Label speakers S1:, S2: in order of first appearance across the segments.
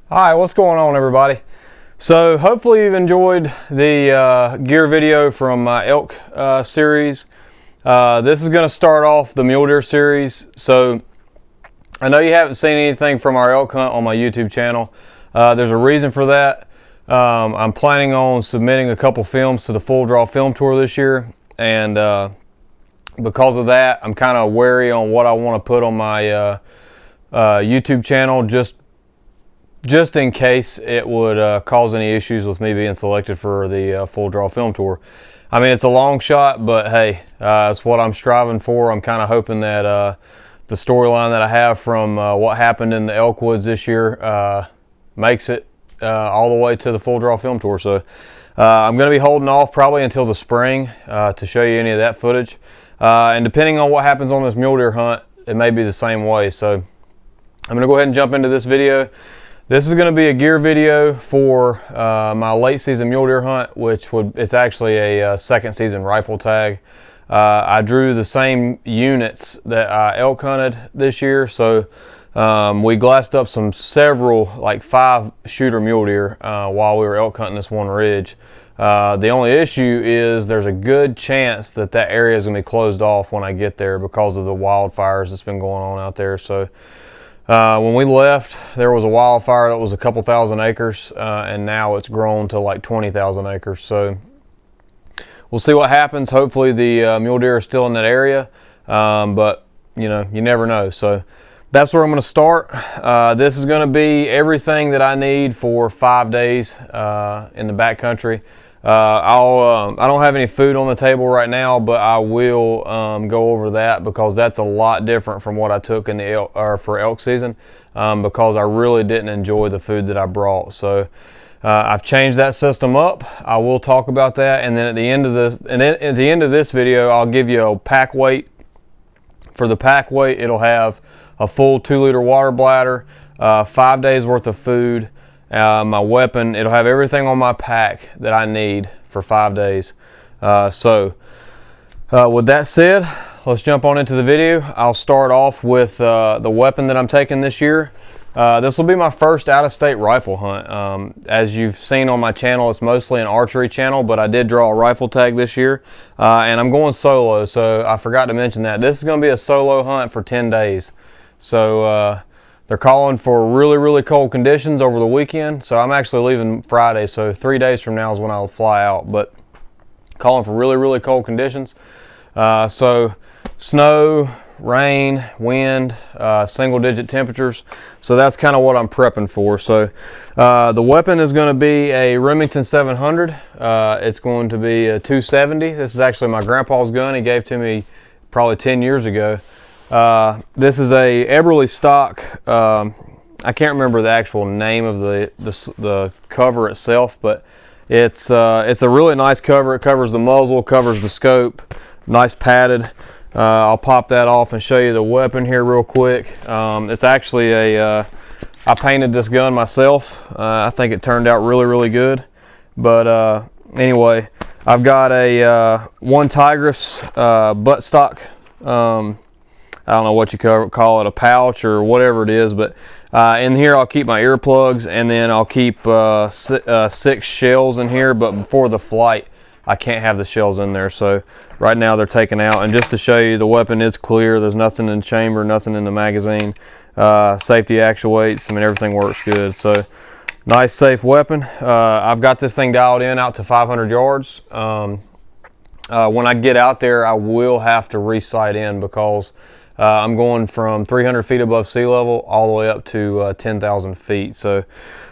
S1: Hi, what's going on, everybody? So hopefully you've enjoyed the gear video from my elk series. This is going to start off the mule deer series. So I know you haven't seen anything from our elk hunt on my YouTube channel. There's a reason for that. I'm planning on submitting a couple films to the Full Draw Film Tour this year, and because of that, I'm kind of wary on what I want to put on my YouTube channel, just in case it would cause any issues with me being selected for the Full Draw Film Tour. I mean, it's a long shot, but hey, it's what I'm striving for. I'm kind of hoping that the storyline that I have from what happened in the elk woods this year makes it all the way to the Full Draw Film Tour. So I'm going to be holding off probably until the spring to show you any of that footage. And depending on what happens on this mule deer hunt, it may be the same way. So I'm going to go ahead and jump into this video. This is going to be a gear video for my late season mule deer hunt, it's actually a second season rifle tag. I drew the same units that I elk hunted this year, so we glassed up several, like 5 shooter mule deer while we were elk hunting this one ridge. The only issue is there's a good chance that area is going to be closed off when I get there because of the wildfires that's been going on out there. So when we left, there was a wildfire that was a couple thousand acres, and now it's grown to like 20,000 acres. So we'll see what happens. Hopefully the mule deer are still in that area, but you know, you never know. So that's where I'm going to start. This is going to be everything that I need for 5 days in the backcountry. I don't have any food on the table right now, but I will go over that because that's a lot different from what I took in the for elk season, because I really didn't enjoy the food that I brought. So I've changed that system up. I will talk about that, and then at the end of this video, I'll give you a pack weight. For the pack weight, it'll have a full 2-liter water bladder, 5 days worth of food. My weapon, it'll have everything on my pack that I need for 5 days. With that said, let's jump on into the video. I'll start off with the weapon that I'm taking this year. This will be my first out-of-state rifle hunt. As you've seen on my channel, it's mostly an archery channel, but I did draw a rifle tag this year, and I'm going solo, so I forgot to mention that. This is going to be a solo hunt for 10 days. So they're calling for really, really cold conditions over the weekend. So I'm actually leaving Friday, so 3 days from now is when I'll fly out. But calling for really, really cold conditions. So snow, rain, wind, single-digit temperatures. So that's kind of what I'm prepping for. So the weapon is going to be a Remington 700. It's going to be a 270. This is actually my grandpa's gun. He gave to me probably 10 years ago. This is a Eberly stock. I can't remember the actual name of the cover itself, but it's a really nice cover. It covers the muzzle, covers the scope, nice padded. I'll pop that off and show you the weapon here real quick. It's actually I painted this gun myself. I think it turned out really, really good. But anyway, I've got a one Tigris buttstock. I don't know what you call it, a pouch or whatever it is, but in here I'll keep my earplugs, and then I'll keep 6 shells in here, but before the flight I can't have the shells in there. So right now they're taken out, and just to show you, the weapon is clear. There's nothing in the chamber, nothing in the magazine. Safety actuates, I mean, everything works good. So nice, safe weapon. I've got this thing dialed in out to 500 yards. When I get out there, I will have to re-sight in because I'm going from 300 feet above sea level all the way up to 10,000 feet. So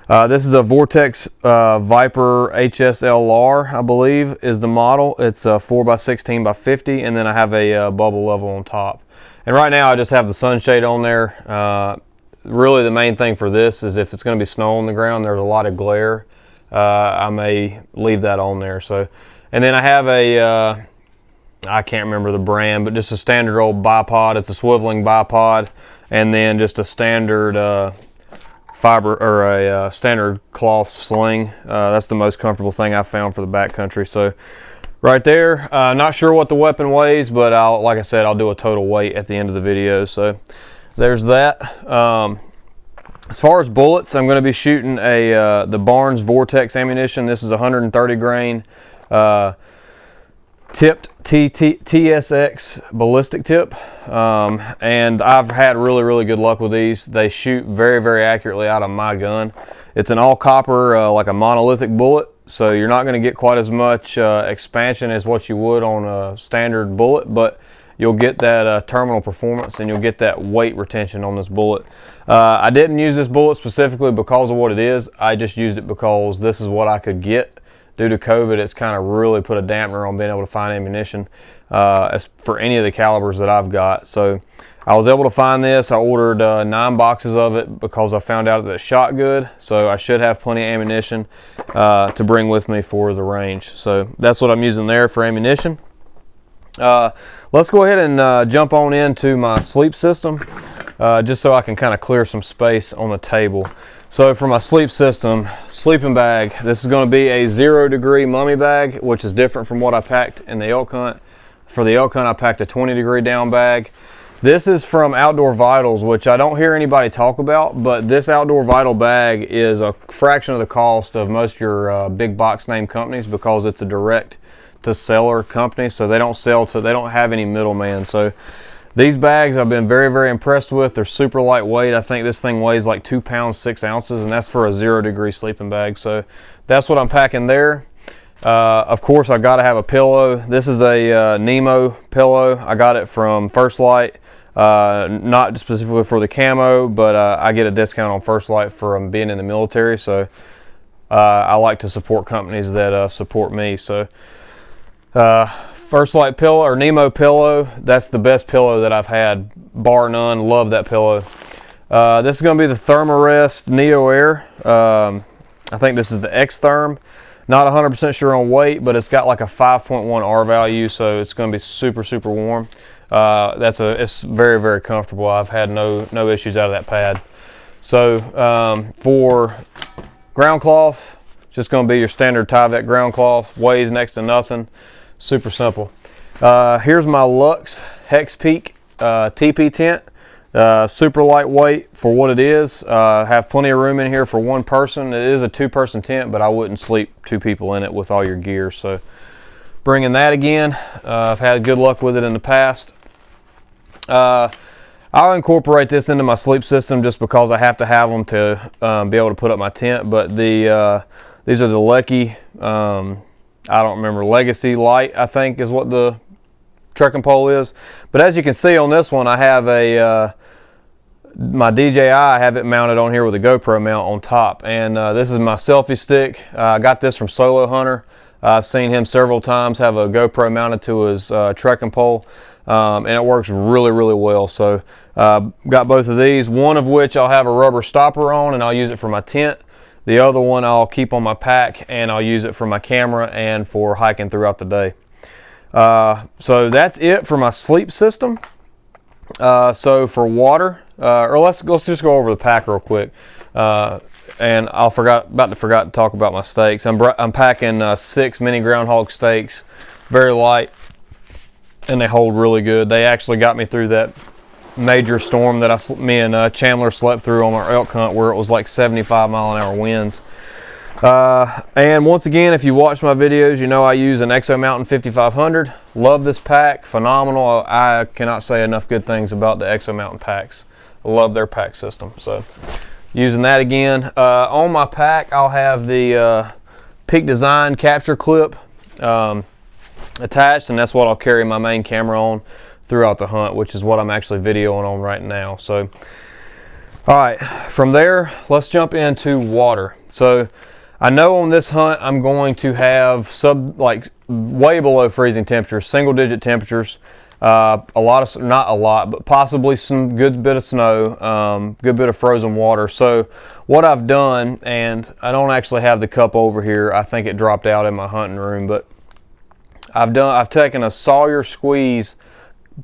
S1: this is a Vortex Viper HSLR, I believe, is the model. It's 4x16x50, and then I have a bubble level on top. And right now I just have the sunshade on there. Really the main thing for this is if it's going to be snow on the ground, there's a lot of glare. I may leave that on there. So, and then I have a I can't remember the brand, but just a standard old bipod. It's a swiveling bipod, and then just a standard fiber, or a standard cloth sling. That's the most comfortable thing I've found for the backcountry. So right there, not sure what the weapon weighs, but like I said, I'll do a total weight at the end of the video. So there's that. As far as bullets, I'm going to be shooting the Barnes Vortex ammunition. This is 130 grain tipped TSX ballistic tip, and I've had really good luck with these. They shoot very accurately out of my gun. It's an all copper, like a monolithic bullet, so you're not going to get quite as much expansion as what you would on a standard bullet, but you'll get that terminal performance, and you'll get that weight retention on this bullet. I didn't use this bullet specifically because of what it is. I just used it because this is what I could get. Due to COVID, it's kind of really put a dampener on being able to find ammunition as for any of the calibers that I've got. So I was able to find this. I ordered 9 boxes of it because I found out that it shot good. So I should have plenty of ammunition to bring with me for the range. So that's what I'm using there for ammunition. Let's go ahead and jump on into my sleep system, just so I can kind of clear some space on the table. So for my sleep system, sleeping bag, this is going to be a 0 degree mummy bag, which is different from what I packed in the elk hunt. For the elk hunt, I packed a 20 degree down bag. This is from Outdoor Vitals, which I don't hear anybody talk about, but this Outdoor Vital bag is a fraction of the cost of most of your big box name companies, because it's a direct to seller company, so they don't sell to, they don't have any middleman. So these bags I've been very impressed with. They're super lightweight. I think this thing weighs like 2 pounds 6 ounces, and that's for a 0 degree sleeping bag. So that's what I'm packing there. Of course, I got to have a pillow. This is a Nemo pillow. I got it from First Light, not specifically for the camo, but I get a discount on First Light from being in the military. So I like to support companies that support me. So First Light pillow, or Nemo pillow, that's the best pillow that I've had, bar none. Love that pillow. This is going to be the Thermarest Neo Air. I think this is the X-Therm. Not 100% sure on weight, but it's got like a 5.1 R value, so it's going to be super warm. It's very comfortable. I've had no issues out of that pad. So for ground cloth, just going to be your standard Tyvek ground cloth. Weighs next to nothing. Super simple. Here's my Lux Hex Peak TP tent. Super lightweight for what it is. Have plenty of room in here for one person. It is a 2-person tent, but I wouldn't sleep 2 people in it with all your gear. So bringing that again. I've had good luck with it in the past. I'll incorporate this into my sleep system just because I have to have them to be able to put up my tent. But these are the Lecky, I don't remember, Legacy Light, I think is what the trekking pole is. But as you can see on this one, I have my DJI, I have it mounted on here with a GoPro mount on top. And this is my selfie stick. I got this from Solo Hunter. I've seen him several times have a GoPro mounted to his trekking pole, and it works really well. So got both of these, one of which I'll have a rubber stopper on and I'll use it for my tent. The other one I'll keep on my pack and I'll use it for my camera and for hiking throughout the day. So that's it for my sleep system. So for water, or let's just go over the pack real quick. And I forgot to talk about my steaks. I'm packing 6 mini groundhog steaks, very light, and they hold really good. They actually got me through that major storm that me and Chandler slept through on our elk hunt, where it was like 75-mile-an-hour winds. And once again, if you watch my videos, you know I use an Exo Mountain 5500. Love this pack, phenomenal. I cannot say enough good things about the Exo Mountain packs. Love their pack system. So using that again. On my pack, I'll have the Peak Design capture clip attached, and that's what I'll carry my main camera on throughout the hunt, which is what I'm actually videoing on right now. So all right, from there, let's jump into water. So I know on this hunt I'm going to have way below freezing temperatures, single-digit temperatures, not a lot, but possibly some good bit of snow, good bit of frozen water. So what I've done, and I don't actually have the cup over here, I think it dropped out in my hunting room, but I've taken a Sawyer Squeeze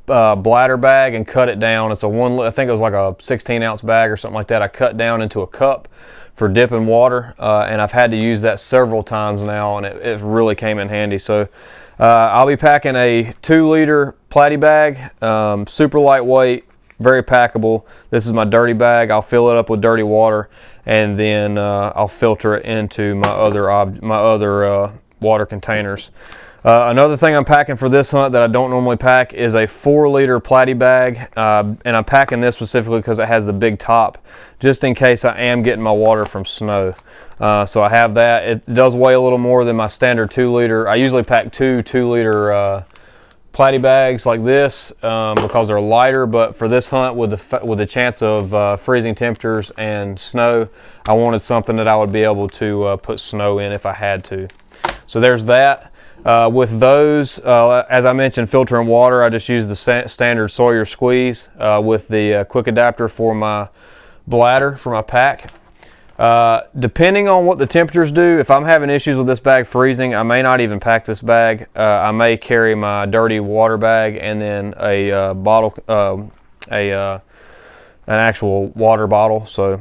S1: bladder bag and cut it down. It's I think it was like a 16-ounce bag or something like that. I cut down into a cup for dipping water, and I've had to use that several times now, and it really came in handy. So I'll be packing a 2-liter platy bag, super lightweight, very packable. This is my dirty bag. I'll fill it up with dirty water, and then I'll filter it into my other water containers. Another thing I'm packing for this hunt that I don't normally pack is a 4-liter platy bag, and I'm packing this specifically because it has the big top, just in case I am getting my water from snow. So I have that. It does weigh a little more than my standard 2-liter. I usually pack two 2-liter platy bags like this because they're lighter, but for this hunt with the chance of freezing temperatures and snow, I wanted something that I would be able to put snow in if I had to. So there's that. With those, as I mentioned, filtering water, I just use the standard Sawyer squeeze with the quick adapter for my bladder for my pack. Depending on what the temperatures do, if I'm having issues with this bag freezing, I may not even pack this bag. I may carry my dirty water bag and then a bottle, an actual water bottle. So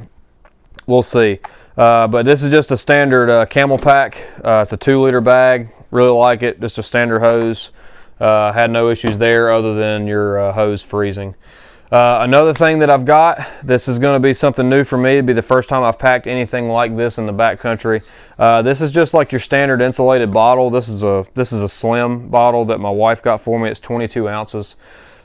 S1: we'll see. But this is just a standard camel pack. It's a 2-liter bag. Really like it. Just a standard hose. Had no issues there other than your hose freezing. Another thing that I've got, this is going to be something new for me. It'll be the first time I've packed anything like this in the backcountry. This is just like your standard insulated bottle. This is a slim bottle that my wife got for me. It's 22 ounces.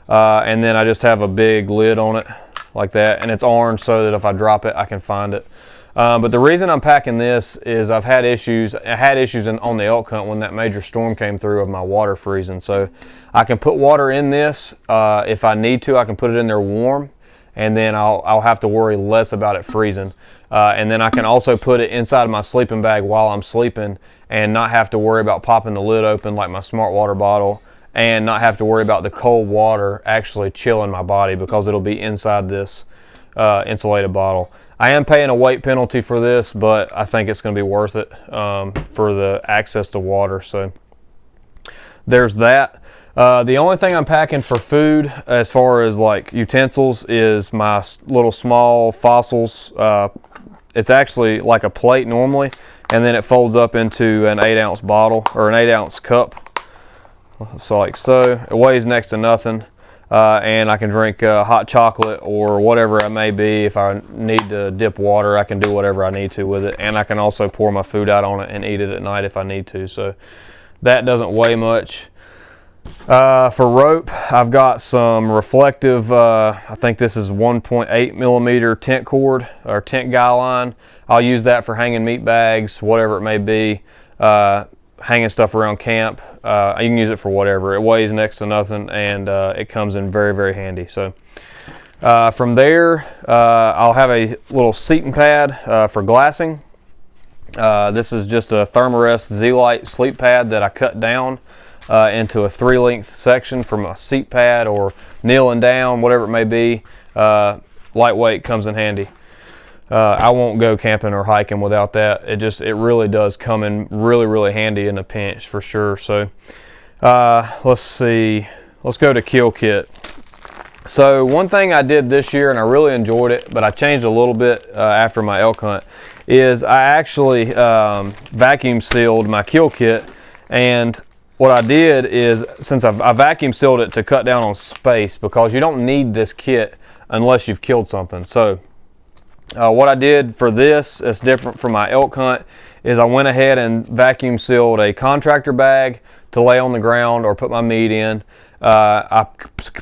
S1: And then I just have a big lid on it like that. And it's orange so that if I drop it, I can find it. But the reason I'm packing this is I had issues on the elk hunt when that major storm came through of my water freezing. So I can put water in this if I need to. I can put it in there warm, and then I'll have to worry less about it freezing. And then I can also put it inside of my sleeping bag while I'm sleeping and not have to worry about popping the lid open like my Smart Water bottle, and not have to worry about the cold water actually chilling my body because it'll be inside this insulated bottle. I am paying a weight penalty for this, but I think it's going to be worth it for the access to water. So there's that. The only thing I'm packing for food as far as like utensils is my little small fossils. It's actually like a plate normally, and then it folds up into an 8-ounce bottle or an 8-ounce cup. So like so. It weighs next to nothing. And I can drink hot chocolate or whatever it may be. If I need to dip water, I can do whatever I need to with it. And I can also pour my food out on it and eat it at night if I need to. So that doesn't weigh much. For rope, I've got some reflective, I think this is 1.8 millimeter tent cord or tent guy line. I'll use that for hanging meat bags, whatever it may be, hanging stuff around camp. You can use it for whatever. It weighs next to nothing, and it comes in very, very handy. So from there, I'll have a little seating pad for glassing. This is just a Thermarest Z-Lite sleep pad that I cut down into a 3-length section for my seat pad or kneeling down, whatever it may be. Lightweight, comes in handy. I won't go camping or hiking without that. It really does come in really, really handy in a pinch for sure. So let's see. Let's go to kill kit. So one thing I did this year, and I really enjoyed it, but I changed a little bit after my elk hunt, is I actually vacuum sealed my kill kit. And what I did is, since I vacuum sealed it to cut down on space, because you don't need this kit unless you've killed something. So what I did for this, it's different from my elk hunt, is I went ahead and vacuum sealed a contractor bag to lay on the ground or put my meat in. I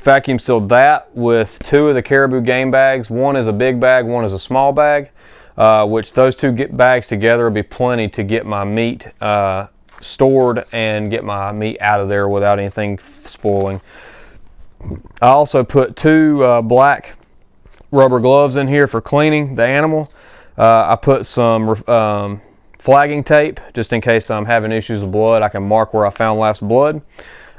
S1: vacuum sealed that with 2 of the caribou game bags. One is a big bag, one is a small bag, which those 2 bags together would be plenty to get my meat stored and get my meat out of there without anything spoiling. I also put 2 black rubber gloves in here for cleaning the animal. I put some flagging tape just in case I'm having issues with blood. I can mark where I found last blood.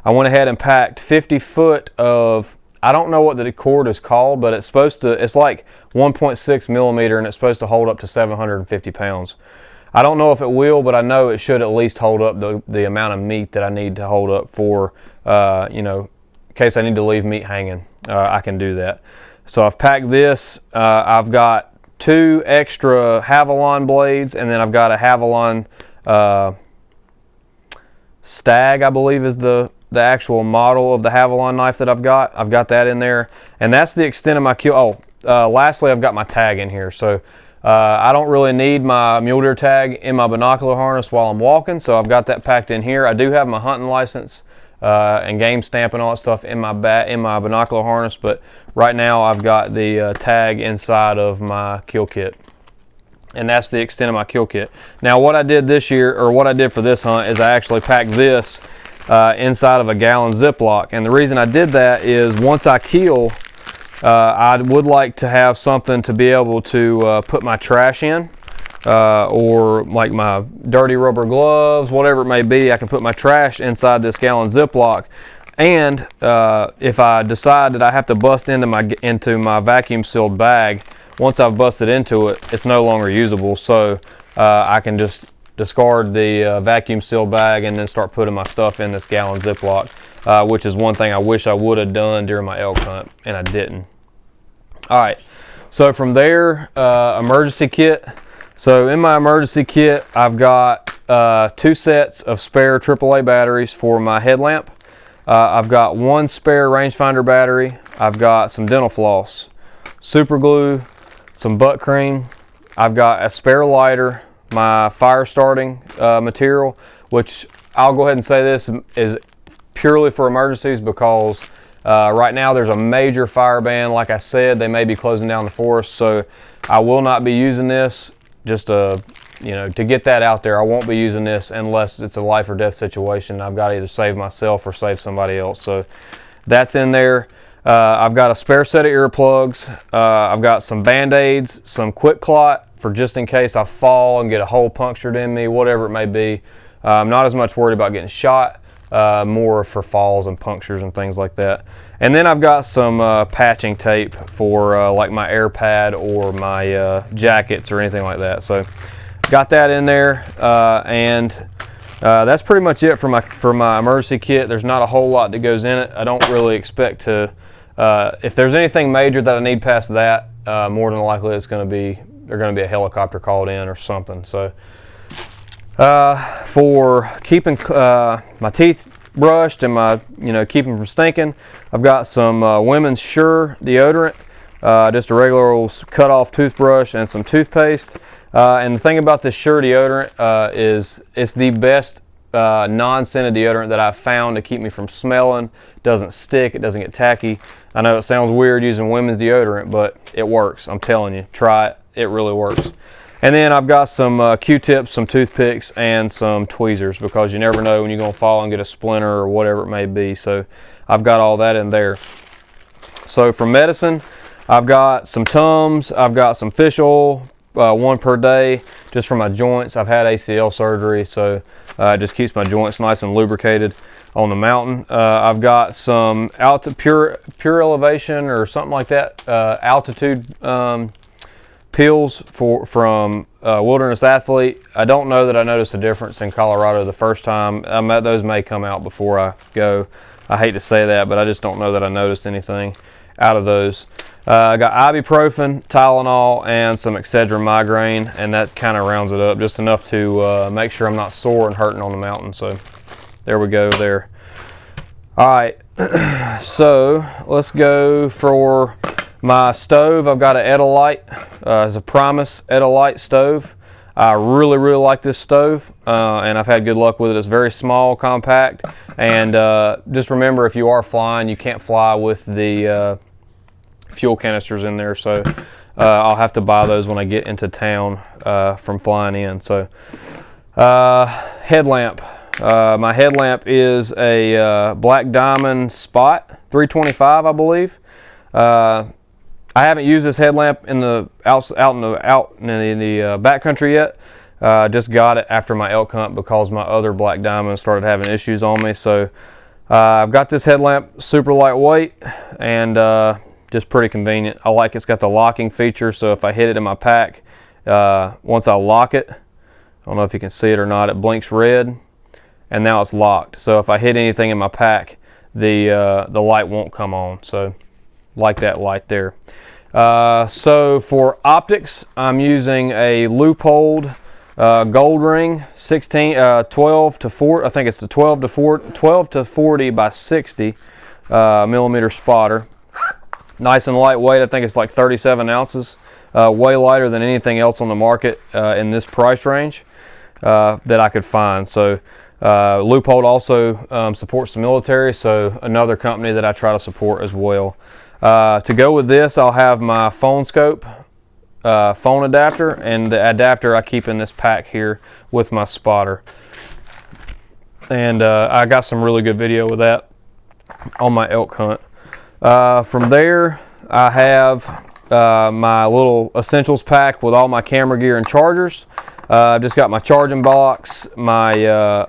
S1: I went ahead and packed 50 foot of, I don't know what the cord is called, but it's like 1.6 millimeter, and it's supposed to hold up to 750 pounds. I don't know if it will, but I know it should at least hold up the amount of meat that I need to hold up for, in case I need to leave meat hanging. I can do that. So I've packed this. I've got 2 extra Havalon blades, and then I've got a Havalon Stag, I believe is the the actual model of the Havalon knife that I've got that in there, and that's the extent of my kill. Lastly, I've got my tag in here. So I don't really need my mule deer tag in my binocular harness while I'm walking, so I've got that packed in here. I do have my hunting license and game stamp and all that stuff in my binocular harness, but right now I've got the tag inside of my kill kit. And that's the extent of my kill kit. Now what I did this year, or what I did for this hunt, is I actually packed this inside of a gallon Ziploc. And the reason I did that is once I kill, I would like to have something to be able to put my trash in, or like my dirty rubber gloves, whatever it may be. I can put my trash inside this gallon Ziploc. And if I decide that I have to bust into my vacuum sealed bag, once I've busted into it, it's no longer usable. So I can just discard the vacuum sealed bag and then start putting my stuff in this gallon Ziploc, which is one thing I wish I would have done during my elk hunt, and I didn't. All right, so from there, emergency kit. So in my emergency kit, I've got 2 sets of spare AAA batteries for my headlamp. I've got 1 spare rangefinder battery. I've got some dental floss, super glue, some butt cream. I've got a spare lighter, my fire starting material, which I'll go ahead and say this is purely for emergencies, because right now there's a major fire ban. Like I said, they may be closing down the forest, so I will not be using this. Just to get that out there, I won't be using this unless it's a life or death situation. I've got to either save myself or save somebody else. So that's in there. I've got a spare set of earplugs. I've got some Band-Aids, some Quick Clot for just in case I fall and get a hole punctured in me, whatever it may be. I'm not as much worried about getting shot, more for falls and punctures and things like that. And then I've got some patching tape for like my air pad or my jackets or anything like that. So got that in there, and that's pretty much it for my emergency kit. There's not a whole lot that goes in it. I don't really expect to, if there's anything major that I need past that, more than likely they're going to be a helicopter called in or something. So for keeping my teeth brushed and my keeping from stinking, I've got some Women's Sure deodorant, just a regular old cut off toothbrush and some toothpaste. And the thing about this Sure deodorant is it's the best non-scented deodorant that I've found to keep me from smelling. It doesn't stick, it doesn't get tacky. I know it sounds weird using women's deodorant, but it works. I'm telling you, try it, it really works. And then I've got some Q-tips, some toothpicks, and some tweezers, because you never know when you're going to fall and get a splinter or whatever it may be. So I've got all that in there. So for medicine, I've got some Tums, I've got some fish oil, 1 per day, just for my joints. I've had ACL surgery, so it just keeps my joints nice and lubricated on the mountain. I've got some pure elevation or something like that, altitude pills from Wilderness Athlete. I don't know that I noticed a difference in Colorado the first time. Those may come out before I go. I hate to say that, but I just don't know that I noticed anything out of those. I got ibuprofen, Tylenol, and some Excedrin migraine, and that kind of rounds it up, just enough to make sure I'm not sore and hurting on the mountain. So there we go there. All right, so let's go for my stove. I've got an Edelite, it's a Primus Edelite stove. I really like this stove, and I've had good luck with it. It's very small, compact, and just remember, if you are flying, you can't fly with the fuel canisters in there, so I'll have to buy those when I get into town from flying in. So headlamp. My headlamp is a Black Diamond Spot 325, I believe. I haven't used this headlamp in the out in the backcountry yet. Just got it after my elk hunt because my other Black Diamond started having issues on me. So I've got this headlamp, super lightweight and just pretty convenient. I like it's got the locking feature, so if I hit it in my pack, once I lock it, I don't know if you can see it or not, it blinks red, and now it's locked. So if I hit anything in my pack, the light won't come on. So like that light there. So for optics, I'm using a Leupold Gold ring, 12 to 4. I think it's the 12 to 40 by 60 millimeter spotter. Nice and lightweight. I think it's like 37 ounces. Way lighter than anything else on the market in this price range that I could find. So Leupold also supports the military, so another company that I try to support as well. To go with this, I'll have my phone scope, phone adapter, and the adapter I keep in this pack here with my spotter. And I got some really good video with that on my elk hunt. From there, I have my little essentials pack with all my camera gear and chargers. I've just got my charging box, my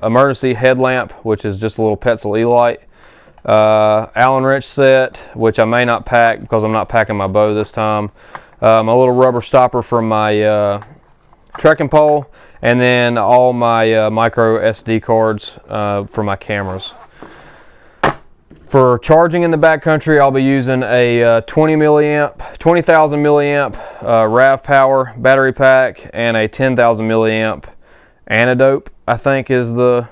S1: emergency headlamp, which is just a little Petzl E-light, Allen wrench set, which I may not pack because I'm not packing my bow this time, my little rubber stopper for my trekking pole, and then all my micro SD cards for my cameras. For charging in the backcountry, I'll be using a 20,000 milliamp RAV Power battery pack and a 10,000 milliamp Anodope, I think is the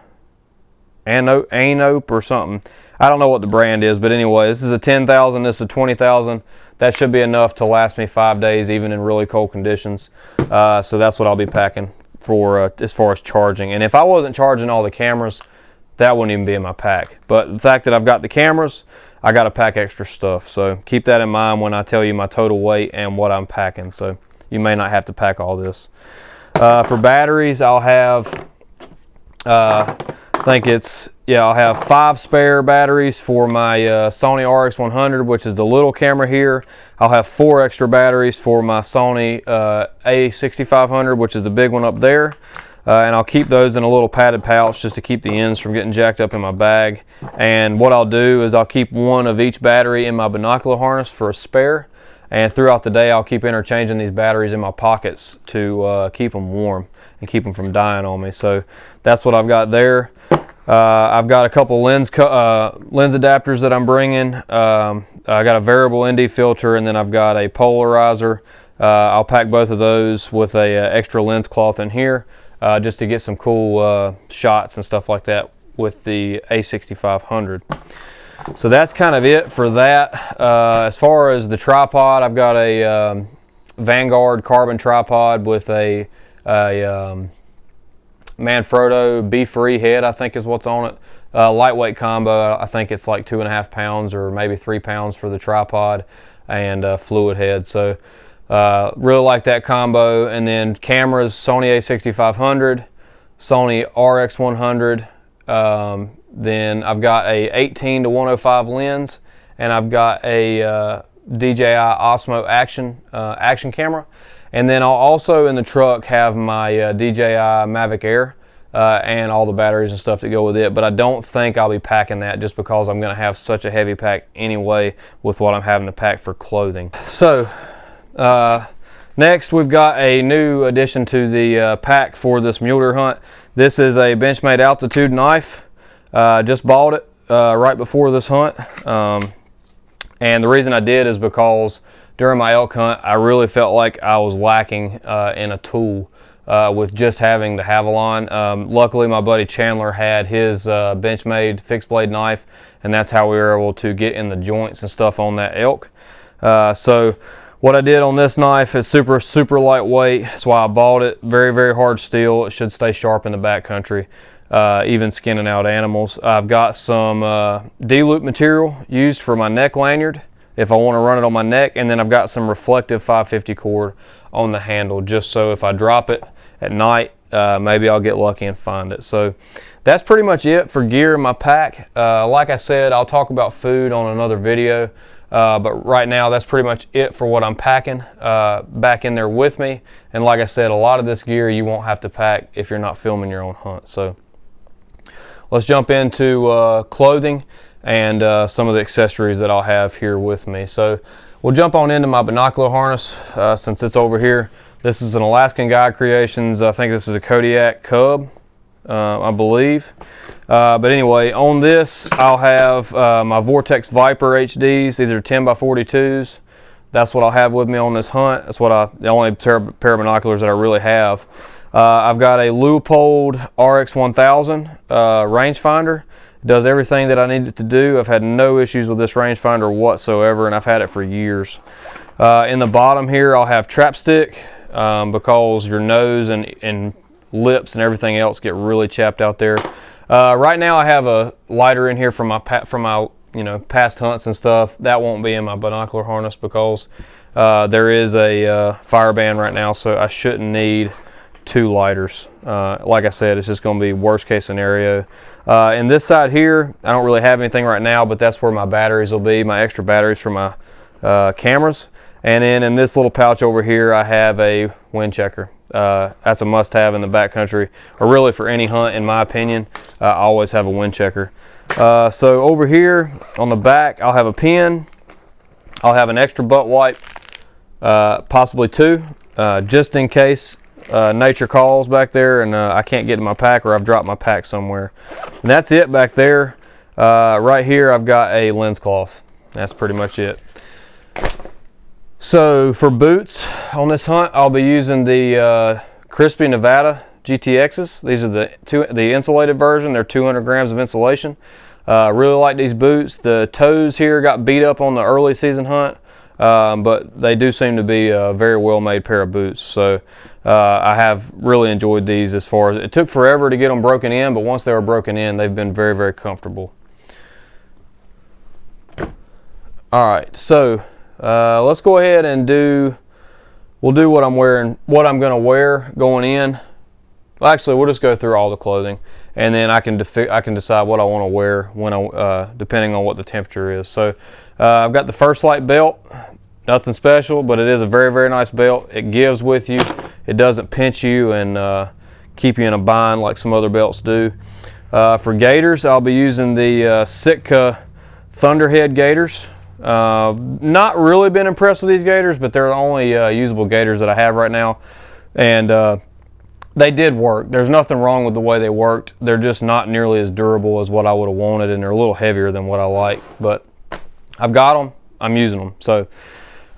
S1: Anope or something. I don't know what the brand is, but anyway, this is a 10,000, this is a 20,000. That should be enough to last me 5 days, even in really cold conditions. So that's what I'll be packing for as far as charging. And if I wasn't charging all the cameras, that wouldn't even be in my pack. But the fact that I've got the cameras, I got to pack extra stuff. So keep that in mind when I tell you my total weight and what I'm packing. So you may not have to pack all this. For batteries, I'll have, I'll have 5 spare batteries for my Sony RX100, which is the little camera here. I'll have 4 extra batteries for my Sony A6500, which is the big one up there. And I'll keep those in a little padded pouch just to keep the ends from getting jacked up in my bag. And what I'll do is I'll keep one of each battery in my binocular harness for a spare. And throughout the day, I'll keep interchanging these batteries in my pockets to keep them warm and keep them from dying on me. So that's what I've got there. I've got a couple lens adapters that I'm bringing. I got a variable ND filter, and then I've got a polarizer. I'll pack both of those with a extra lens cloth in here. Just to get some cool shots and stuff like that with the A6500. So that's kind of it for that. As far as the tripod, I've got a Vanguard carbon tripod with a Manfrotto B-Free head, I think is what's on it. Lightweight combo, I think it's like 2.5 pounds or maybe 3 pounds for the tripod, and fluid head. So really like that combo. And then cameras, Sony A6500, Sony RX100, then I've got a 18 to 105 lens, and I've got a DJI Osmo action camera. And then I'll also in the truck have my DJI Mavic Air and all the batteries and stuff that go with it, but I don't think I'll be packing that just because I'm going to have such a heavy pack anyway with what I'm having to pack for clothing. So next, we've got a new addition to the pack for this mule deer hunt. This is a Benchmade Altitude knife. Just bought it right before this hunt. And the reason I did is because during my elk hunt, I really felt like I was lacking in a tool with just having the Havalon. Luckily, my buddy Chandler had his Benchmade fixed blade knife, and that's how we were able to get in the joints and stuff on that elk. So what I did on this knife is super lightweight. That's why I bought it. Very hard steel. It should stay sharp in the backcountry, even skinning out animals. I've got some D-loop material used for my neck lanyard if I want to run it on my neck, and then I've got some reflective 550 cord on the handle, just so if I drop it at night, maybe I'll get lucky and find it. So that's pretty much it for gear in my pack. Like I said, I'll talk about food on another video. But right now, that's pretty much it for what I'm packing back in there with me. And like I said, a lot of this gear you won't have to pack if you're not filming your own hunt. So let's jump into clothing and some of the accessories that I'll have here with me. So we'll jump on into my binocular harness since it's over here. This is an Alaskan Guide Creations. I think this is a Kodiak Cub, I believe. But anyway, on this I'll have my Vortex Viper HDs, either 10x42s. That's what I'll have with me on this hunt. That's what the only pair of binoculars that I really have. I've got a Leupold RX1000 rangefinder. It does everything that I need it to do. I've had no issues with this rangefinder whatsoever, and I've had it for years. In the bottom here, I'll have trap stick because your nose and lips and everything else get really chapped out there. Right now, I have a lighter in here from my past hunts and stuff. That won't be in my binocular harness because there is a fire ban right now, so I shouldn't need 2 lighters. Like I said, it's just going to be worst case scenario. And this side here, I don't really have anything right now, but that's where my batteries will be, my extra batteries for my cameras. And then in this little pouch over here, I have a wind checker. That's a must-have in the backcountry, or really for any hunt, in my opinion. I always have a wind checker. So over here on the back, I'll have a pen. I'll have an extra butt wipe, possibly 2, just in case nature calls back there and I can't get to my pack, or I've dropped my pack somewhere. And that's it back there. Right here, I've got a lens cloth. That's pretty much it. So for boots on this hunt, I'll be using the Crispy Nevada GTXs. These are the insulated version. They're 200 grams of insulation. Really like these boots. The toes here got beat up on the early season hunt, but they do seem to be a very well made pair of boots. So I have really enjoyed these. As far as it took forever to get them broken in, but once they were broken in, they've been very, very comfortable. All right, so let's go ahead and we'll do what I'm wearing, what I'm going to wear going in. Well, actually, we'll just go through all the clothing, and then I can decide what I want to wear when depending on what the temperature is. So I've got the First Light belt. Nothing special, but it is a very, very nice belt. It gives with you. It doesn't pinch you and keep you in a bind like some other belts do. For gaiters, I'll be using the Sitka Thunderhead gaiters. Not really been impressed with these gaiters, but they're the only usable gaiters that I have right now. And they did work. There's nothing wrong with the way they worked. They're just not nearly as durable as what I would have wanted, and they're a little heavier than what I like. But I've got them. I'm using them. So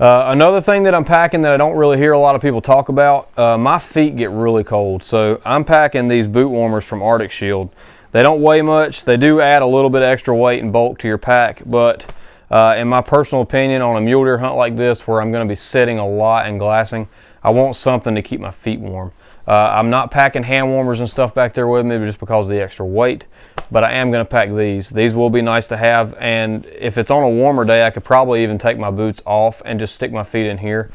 S1: another thing that I'm packing that I don't really hear a lot of people talk about, my feet get really cold. So I'm packing these boot warmers from Arctic Shield. They don't weigh much. They do add a little bit of extra weight and bulk to your pack, but in my personal opinion, on a mule deer hunt like this, where I'm going to be sitting a lot and glassing, I want something to keep my feet warm. I'm not packing hand warmers and stuff back there with me just because of the extra weight, but I am going to pack these. These will be nice to have, and if it's on a warmer day, I could probably even take my boots off and just stick my feet in here,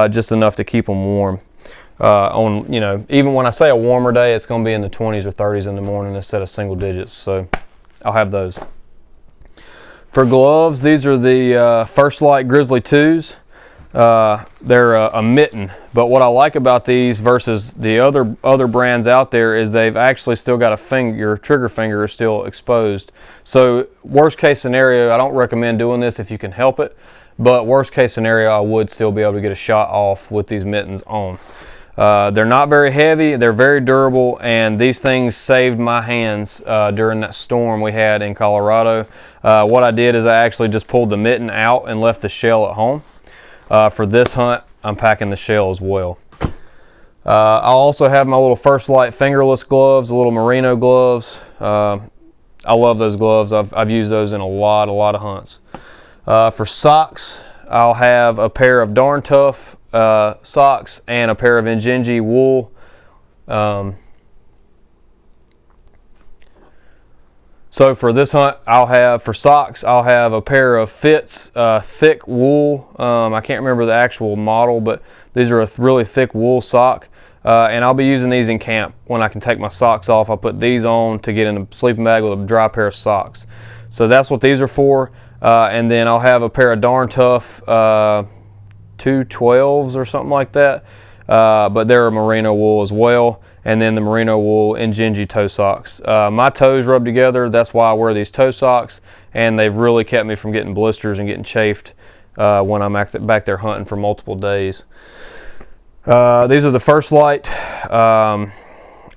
S1: just enough to keep them warm. Even when I say a warmer day, it's going to be in the 20s or 30s in the morning instead of single digits, so I'll have those. For gloves, these are the First Light Grizzly 2s. They're a mitten, but what I like about these versus the other brands out there is they've actually still got a finger, your trigger finger is still exposed. So worst case scenario, I don't recommend doing this if you can help it, but worst case scenario, I would still be able to get a shot off with these mittens on. They're not very heavy, they're very durable, and these things saved my hands during that storm we had in Colorado. What I did is I actually just pulled the mitten out and left the shell at home. For this hunt, I'm packing the shell as well. I'll also have my little First Light fingerless gloves, little merino gloves. I love those gloves. I've used those in a lot of hunts. For socks, I'll have a pair of Darn Tough socks and a pair of Injinji wool. So for this hunt, for socks, I'll have a pair of Fitz thick wool. I can't remember the actual model, but these are a really thick wool sock. And I'll be using these in camp. When I can take my socks off, I'll put these on to get in a sleeping bag with a dry pair of socks. So that's what these are for. And then I'll have a pair of Darn Tough 212s or something like that. But they're a merino wool as well. And then the merino wool Injinji toe socks. My toes rub together, that's why I wear these toe socks, and they've really kept me from getting blisters and getting chafed when I'm back there hunting for multiple days. These are the First Light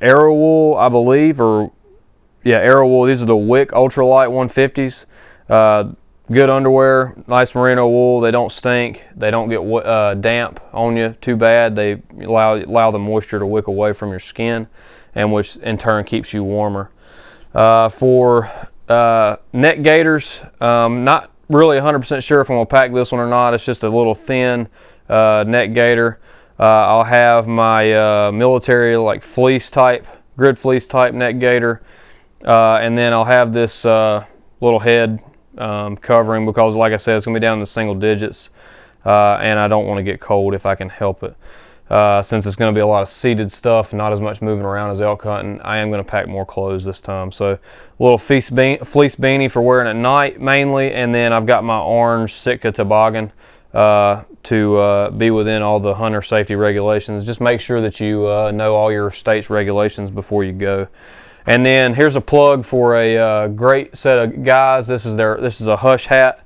S1: Arrow Wool, I believe, Arrow Wool. These are the Wick Ultralight 150s. good underwear, nice merino wool. They don't stink. They don't get damp on you too bad. They allow the moisture to wick away from your skin, and which in turn keeps you warmer. For neck gaiters, not really 100% sure if I'm going to pack this one or not. It's just a little thin neck gaiter. I'll have my military like fleece type, grid fleece type neck gaiter, and then I'll have this little head covering, because like I said, it's going to be down in the single digits, and I don't want to get cold if I can help it. Since it's going to be a lot of seated stuff, not as much moving around as elk hunting, I am going to pack more clothes this time. So a little fleece beanie for wearing at night mainly, and then I've got my orange Sitka toboggan to be within all the hunter safety regulations. Just make sure that you know all your state's regulations before you go. And then here's a plug for a great set of guys. This is a Hush hat.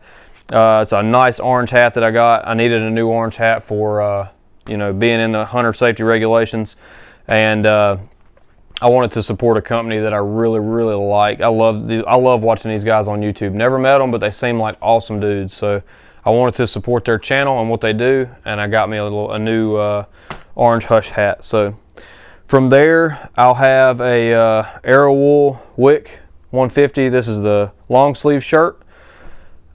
S1: It's a nice orange hat that I got. I needed a new orange hat for you know, being in the hunter safety regulations, and I wanted to support a company that I really like. I love watching these guys on YouTube. Never met them, but they seem like awesome dudes. So I wanted to support their channel and what they do, and I got me a new orange Hush hat. So from there, I'll have a Arrow Wool Wick 150. This is the long sleeve shirt.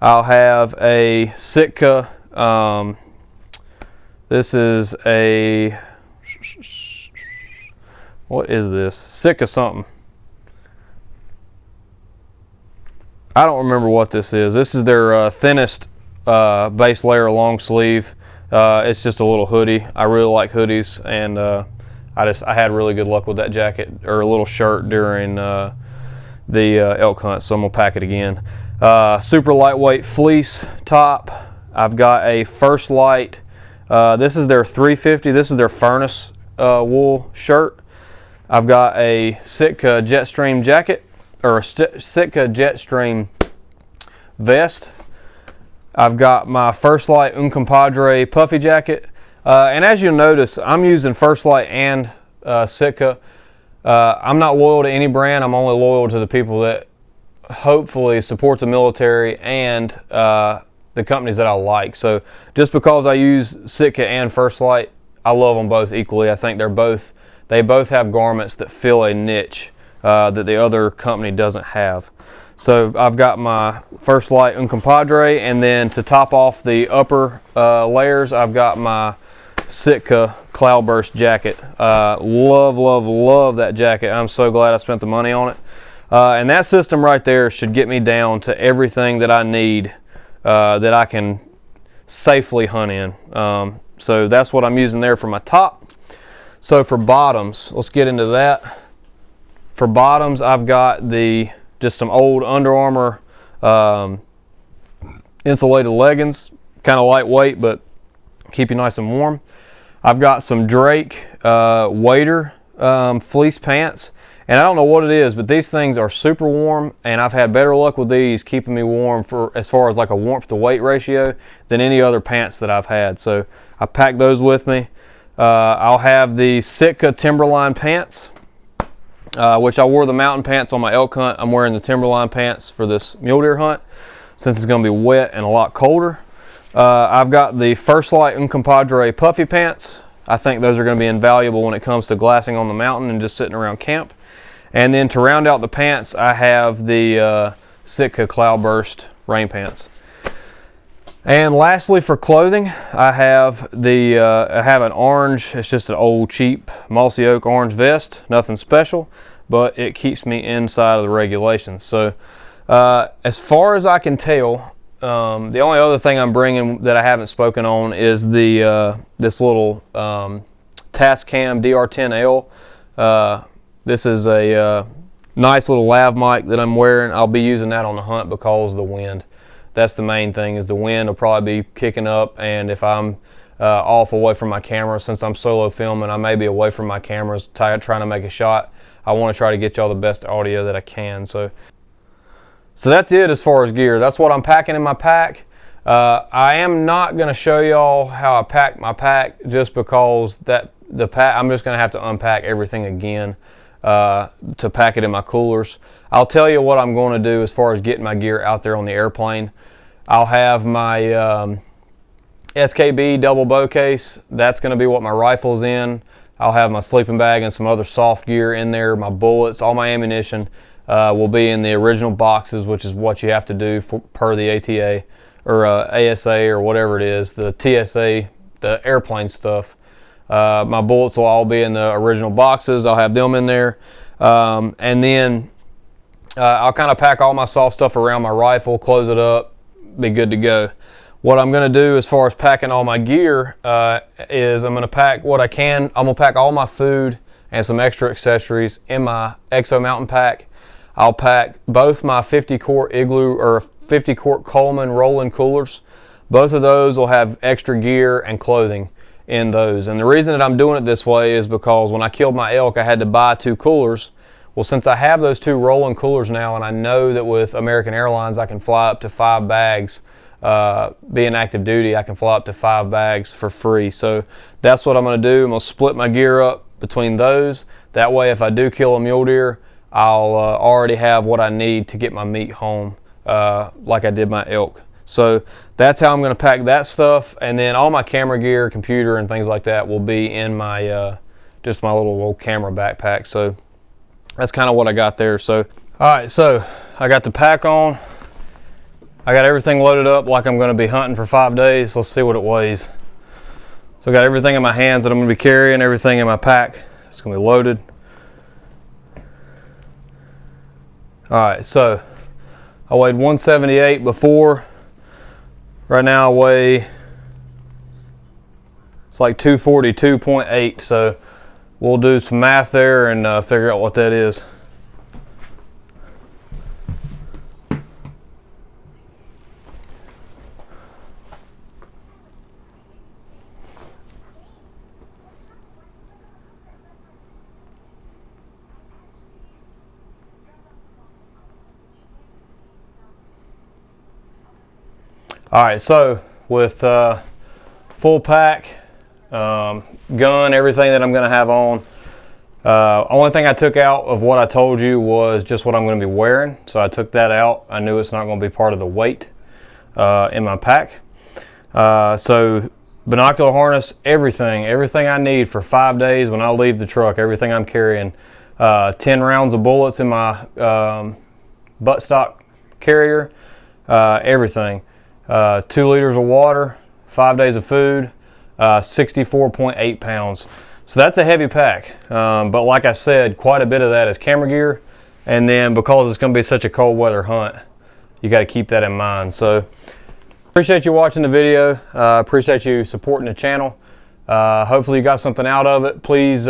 S1: I'll have a Sitka. This is a, what is this? Sitka something. I don't remember what this is. This is their thinnest base layer long sleeve. It's just a little hoodie. I really like hoodies, and I had really good luck with that jacket or a little shirt during the elk hunt, so I'm gonna pack it again. Super lightweight fleece top. I've got a First Light. This is their 350. This is their furnace wool shirt. I've got a Sitka Jetstream jacket, or a Sitka Jetstream vest. I've got my First Light Un Compadre puffy jacket. And as you'll notice, I'm using First Light and Sitka. I'm not loyal to any brand. I'm only loyal to the people that hopefully support the military and the companies that I like. So just because I use Sitka and First Light, I love them both equally. I think they both have garments that fill a niche that the other company doesn't have. So I've got my First Light Un Compadre, and then to top off the upper layers, I've got my Sitka Cloudburst jacket. Love that jacket. I'm so glad I spent the money on it. And that system right there should get me down to everything that I need that I can safely hunt in. So that's what I'm using there for my top. So for bottoms, let's get into that. For bottoms, I've got just some old Under Armour insulated leggings, kind of lightweight, but keep you nice and warm. I've got some Drake Wader fleece pants. And I don't know what it is, but these things are super warm, and I've had better luck with these keeping me warm for as far as like a warmth to weight ratio than any other pants that I've had. So I packed those with me. I'll have the Sitka Timberline pants, which I wore the mountain pants on my elk hunt. I'm wearing the Timberline pants for this mule deer hunt since it's going to be wet and a lot colder. I've got the First Light Un Compadre puffy pants. I think those are going to be invaluable when it comes to glassing on the mountain and just sitting around camp. And then to round out the pants, I have the Sitka Cloudburst rain pants. And lastly, for clothing, I have an orange. It's just an old cheap mossy oak orange vest. Nothing special, but it keeps me inside of the regulations. So as far as I can tell, the only other thing I'm bringing that I haven't spoken on is this little Tascam DR10L. This is a nice little lav mic that I'm wearing. I'll be using that on the hunt because of the wind. That's the main thing, is the wind will probably be kicking up, and if I'm off away from my camera, since I'm solo filming, I may be away from my cameras trying to make a shot. I want to try to get y'all the best audio that I can. So that's it as far as gear. That's what I'm packing in my pack. I am not going to show y'all how I pack my pack, just because I'm just going to have to unpack everything again to pack it in my coolers. I'll tell you what I'm going to do as far as getting my gear out there on the airplane. I'll have my SKB double bow case. That's going to be what my rifle's in. I'll have my sleeping bag and some other soft gear in there. My bullets, all my ammunition will be in the original boxes, which is what you have to do per the ATA or ASA or whatever it is, the TSA, the airplane stuff. My bullets will all be in the original boxes. I'll have them in there. And then I'll kind of pack all my soft stuff around my rifle, close it up, be good to go. What I'm going to do as far as packing all my gear is I'm going to pack what I can. I'm going to pack all my food and some extra accessories in my Exo Mountain Pack. I'll pack both my 50-quart Igloo or 50-quart Coleman rolling coolers. Both of those will have extra gear and clothing in those. And the reason that I'm doing it this way is because when I killed my elk, I had to buy 2 coolers. Well, since I have those 2 rolling coolers now, and I know that with American Airlines I can fly up to 5 bags, being active duty, I can fly up to 5 bags for free. So that's what I'm going to do. I'm going to split my gear up between those. That way, if I do kill a mule deer, I'll already have what I need to get my meat home, like I did my elk. So that's how I'm going to pack that stuff, and then all my camera gear, computer, and things like that will be in my just my little old camera backpack. So that's kind of what I got there. So all right, so I got the pack on. I got everything loaded up like I'm going to be hunting for 5 days. Let's see what it weighs. So I got everything in my hands that I'm going to be carrying, everything in my pack. It's going to be loaded. All right, so I weighed 178 before. Right now I weigh, it's like 242.8, so we'll do some math there and figure out what that is. All right, so with full pack, gun, everything that I'm going to have on, only thing I took out of what I told you was just what I'm going to be wearing. So I took that out. I knew it's not going to be part of the weight in my pack. So binocular harness, everything I need for 5 days when I leave the truck, everything I'm carrying. 10 rounds of bullets in my buttstock carrier, everything. 2 liters of water, 5 days of food, 64.8 pounds. So that's a heavy pack, but like I said, quite a bit of that is camera gear, and then because it's going to be such a cold weather hunt, you got to keep that in mind. So appreciate you watching the video. Appreciate you supporting the channel. Hopefully you got something out of it. Please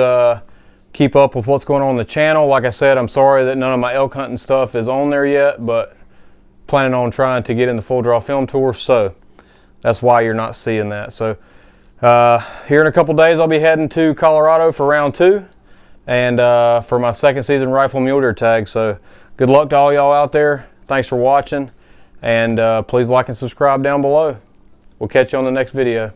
S1: keep up with what's going on the channel. Like I said, I'm sorry that none of my elk hunting stuff is on there yet, but planning on trying to get in the full draw film tour, so that's why you're not seeing that. So here in a couple days I'll be heading to Colorado for round 2 and for my second season rifle mule deer tag. So good luck to all y'all out there. Thanks for watching, and please like and subscribe down below. We'll catch you on the next video.